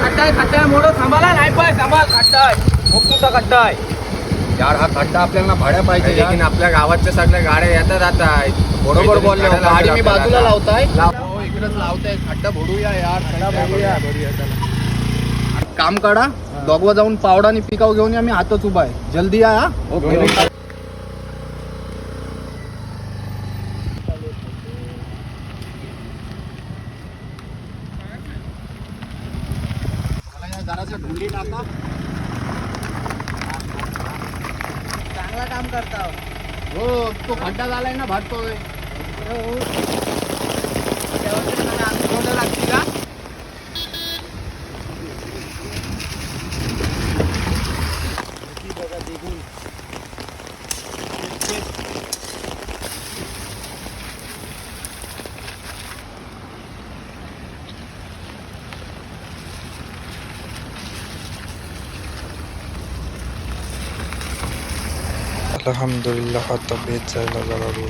खड्डा आहे मोठं. थांबाला नाही पाय थांबा. खड्डा आहे खूप मोठा खड्डा आहे यार हा खड्डा आपल्याला भाड्या पाहिजे यार. लेकिन आपल्या गावाच्या सगळ्या गाड्या येतात आता. बरोबर बोलले हो. गाडी मी बाजूला लावताय लाव. इकडेच लावताय. खड्डा भोडूया यार. भरूया. काम काढा दोघं जाऊन पावडा आणि पिकाव घेऊन या. मी हातच उभा आहे. जल्दी या. ओके. जरासं ढुंडी टाका. चांगला काम करता हो तो खड्डा झालाय ना भाटतोय. लागते का अल्हम्दुलिल्लाह तब्येत जायला लागली.